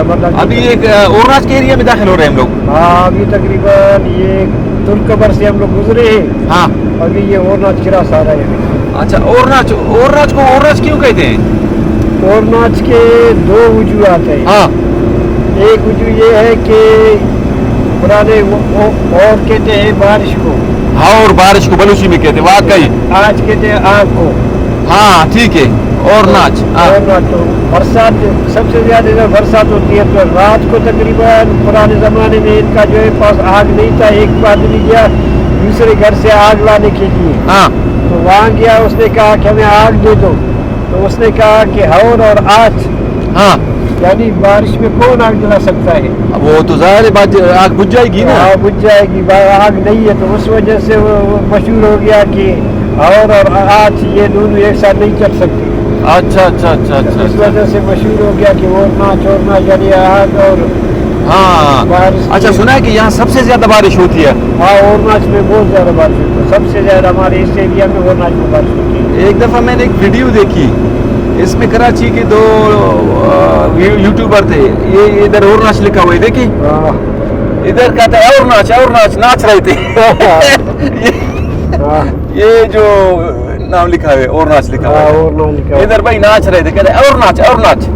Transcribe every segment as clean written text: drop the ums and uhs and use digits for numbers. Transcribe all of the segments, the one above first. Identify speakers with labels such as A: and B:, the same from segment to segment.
A: ابھی ایک اورناچ کے ایریا میں داخل ہو رہے ہیں ہم لوگ.
B: ہاں ابھی تقریباً یہ ترکبر سے ہم لوگ گزرے ہیں.
A: ہاں
B: ابھی یہ اورناچ کی راس آ رہا ہے.
A: اچھا اورناچ کو اورناچ کیوں کہتے ہیں؟
B: اورناچ کے دو وجوہات ہیں.
A: ہاں
B: ایک وجوہ یہ ہے کہ پرانے اور کہتے ہیں بارش کو.
A: ہاں اور بارش کو بلوچی میں کہتے ہیں واقعی.
B: آج کہتے ہیں آگ کو.
A: ہاں ٹھیک ہے اورناچ.
B: اورناچ تو برسات سب سے زیادہ جب برسات ہوتی ہے تو رات کو تقریباً پرانے زمانے میں ان کا جو ہے پاس آگ نہیں تھا. ایک آدمی گیا دوسرے گھر سے آگ لانے کے لیے.
A: ہاں
B: تو وہاں گیا, اس نے کہا کہ ہمیں آگ دے دو. تو اس نے کہا کہ ہور اور آج
A: ہاں
B: یعنی بارش میں کون آگ جلا سکتا ہے؟
A: وہ تو ظاہر بات آگ بجھ جائے گی نا.
B: ہاں بجھ جائے گی, آگ نہیں ہے. تو اس وجہ سے وہ مشہور ہو گیا کہ ہور اور آج یہ دونوں ایک ساتھ نہیں چل سکتے.
A: اچھا اچھا اچھا اچھا
B: اس وجہ سے مشہور ہو گیا کہ اورناچ یعنی آگ اور
A: ہاں.
B: بارش.
A: اچھا سنا ہے کہ یہاں سب سے زیادہ بارش ہوتی ہے.
B: ہاں اورناچ میں بہت زیادہ بارش ہوتی ہے. سب سے زیادہ ہمارے اس ایریا میں اورناچ میں بارش ہوتی ہے.
A: ایک دفعہ میں نے ایک ویڈیو دیکھی, اس میں کراچی کے دو یوٹیوبر تھے. یہ ادھر اورناچ لکھا ہوا ہے دیکھیے, ادھر کہتا ہے اورناچ ناچ رہے تھے. یہ جو نام لکھا ہے اورناچ لکھا ہے, ادھر بھائی ناچ رہے تھے, کہتے ہیں اورناچ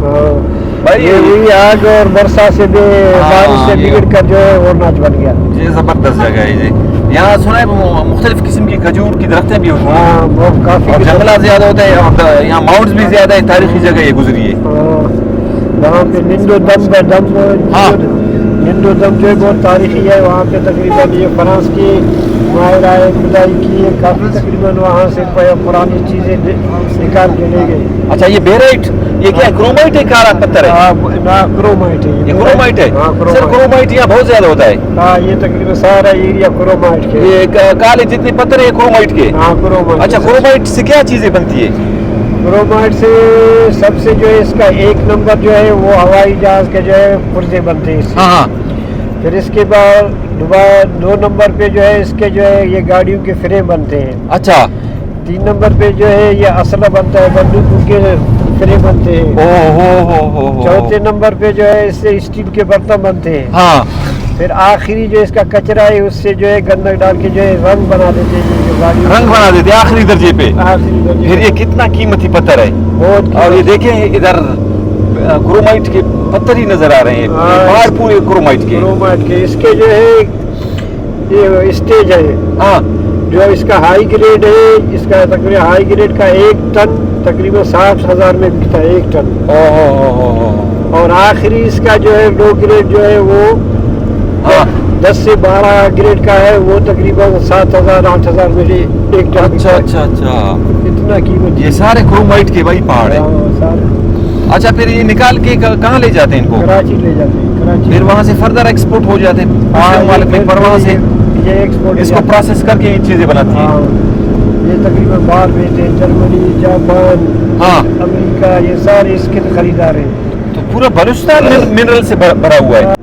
A: بھائی.
B: یہ آگ اور برسات سے بارش سے بگڑ کر جو ہے اورناچ بن گیا.
A: یہ زبردست جگہ ہے جی. یہاں سنا ہے مختلف قسم کی کھجور کی درختیں بھی ہوتی ہیں.
B: ہاں وہ کافی
A: اور جنگلات زیادہ ہوتے ہیں, اور یہاں ماؤنٹس بھی زیادہ ہے. تاریخی جگہ یہ گزری ہے.
B: وہاں پہ نندو دم
A: ہاں
B: نندو دم جو ہے بہت تاریخی ہے. وہاں پہ تقریباً یہ فرانس کی ماہرہ کھدائی کی ہے. کافی تقریباً وہاں سے پرانی چیزیں نکال کے لے گئے.
A: اچھا یہ بیرائٹ, یہ کیا ہے, کرومائٹ ہے, کالا پتھر ہے؟
B: کرومائٹ ہے.
A: یہ کرومائٹ ہے. سر کرومائٹ یہاں بہت زیادہ ہوتا ہے.
B: ہاں یہ تقریباً سارا ایریا کرومائٹ کے.
A: یہ کالے جتنے پتھر ہیں کرومائٹ کے.
B: ہاں کرومائٹ.
A: اچھا کرومائٹ سے کیا چیزیں بنتی ہے؟
B: کرومائٹ سے سب سے جو ہے اس کا ایک نمبر جو ہے وہ ہوائی جہاز کے جو ہے پرزے بنتے ہیں اس سے.
A: ہاں
B: پھر اس کے بعد دو نمبر پہ جو ہے اس کے جو ہے یہ گاڑیوں کے فریم بنتے ہیں.
A: اچھا.
B: 3 نمبر پہ جو ہے یہ اسلحہ بنتا ہے, بندوقوں کے فریم بنتے ہیں. چوتھے نمبر پہ جو ہے اس سے اسٹیل کے برتن بنتے ہیں.
A: ہاں.
B: پھر آخری جو اس کا کچرا ہے اس سے جو ہے گندگ ڈال کے جو ہے رنگ بنا دیتے ہیں.
A: رنگ بنا دیتے ہیں آخری درجے پہ. پھر یہ کتنا قیمتی پتھر ہے.
B: بہت. اور
A: یہ دیکھیں ادھر کرومائٹ کے پتھر ہی نظر آ رہے ہیں. پہاڑ پورے کرومائٹ کے.
B: اس کے جو ہے یہ اسٹیج ہے.
A: ہاں
B: جو اس کا ہائی گریڈ ہے, اس کا تقریباً ہائی گریڈ کا 1 ٹن تقریباً 60,000 میں بکتا ہے 1 ٹن. اور آخری اس کا جو ہے لو گریڈ جو ہے وہ 10 سے 12 گریڈ کا ہے, وہ تقریباً 7,000-8,000 میں 1 ٹن.
A: اچھا
B: اتنا قیمت.
A: یہ سارے کرومائٹ کے بھائی پہاڑ ہیں. اچھا پھر یہ نکال کے کہاں لے جاتے ہیں ان کو؟
B: کراچی لے جاتے ہیں. کراچی.
A: پھر وہاں سے فردر ایکسپورٹ ہو جاتے ہیں. وہاں سے
B: یہ ایکسپورٹ
A: اس کو پروسیس کر کے یہ چیزیں بناتی ہیں.
B: یہ تقریباً باہر بھیجتے ہیں, جرمنی, جاپان,
A: ہاں
B: امریکہ, یہ سارے اس کے خریدار ہیں.
A: تو پورا بلوچستان منرل سے بھرا ہوا ہے.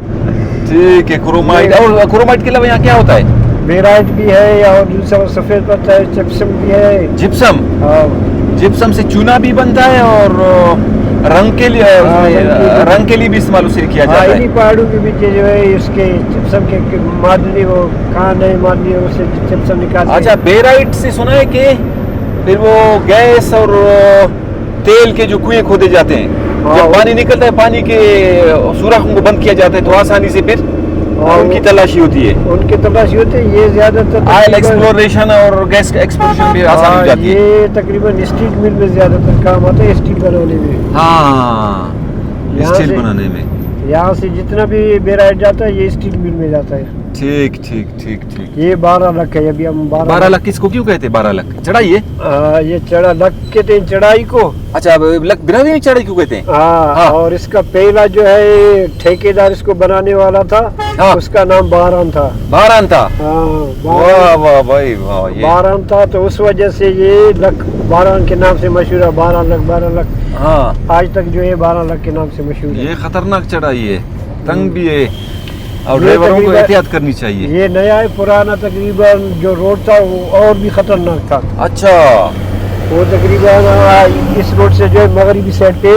A: ٹھیک ہے. کرومائٹ, اور کرومائٹ کے علاوہ یہاں کیا ہوتا ہے؟
B: بیرائٹ بھی ہے, اور دوسرا سفید پتھر ہے, جپسم بھی ہے.
A: جپسم.
B: ہاں
A: جپسم سے چونا بھی بنتا ہے, اور رنگ کے لیے بھی استعمال اسے کیا جاتا ہے.
B: انہی پہاڑوں کے بیچ جو ہے اس کے جپسم کے معدنی وہ کان ہے معدنی, اس سے جپسم نکالتے.
A: اچھا بیرائٹ سے سنا ہے کہ پھر وہ گیس اور تیل کے جو کنویں کھودے جاتے ہیں, جب پانی نکلتا ہے پانی کے سوراخوں کو بند کیا جاتا ہے تو آسانی سے پھر ان کی تلاشی ہوتی ہے.
B: ان کی تلاشی ہوتی ہے. یہ زیادہ تر
A: آئل ایکسپلوریشن اور گیس ایکسپلوریشن بھی آسانی ہو جاتی ہے.
B: یہ تقریباً اسٹیل مل میں زیادہ تر کام آتا ہے, اسٹیل بنانے میں.
A: ہاں اسٹیل بنانے میں.
B: یہاں سے جتنا بھی بیرائٹ جاتا ہے یہ اسٹیل مل میں جاتا ہے.
A: ٹھیک.
B: یہ 12 لک ہے. ابھی ہم
A: 12 لک کس کو کیوں کہتے ہیں؟ 12 لک چڑھائی ہے.
B: یہ چڑھا لک کہتے ہیں چڑھائی کو.
A: اچھا لک بنا میں چڑھائی کیوں کہتے ہیں؟
B: ہاں. اور اس کا پہلا جو ہے ٹھیکیدار اس کو بنانے والا تھا, اس کا نام باران تھا.
A: واہ واہ بھائی واہ.
B: باران تھا تو اس وجہ سے یہ لک باران کے نام سے مشہور ہے. 12 لک.
A: ہاں
B: آج تک جو ہے 12 لک کے نام سے مشہور ہے.
A: یہ خطرناک چڑھائی ہے, تنگ بھی ہے, اور ڈرائیوروں کو احتیاط کرنی چاہیے.
B: یہ نیا ہے. پرانا تقریباً جو روڈ تھا وہ اور بھی خطرناک تھا.
A: اچھا.
B: وہ تقریباً اس روڈ سے جو ہے مغربی سائڈ پہ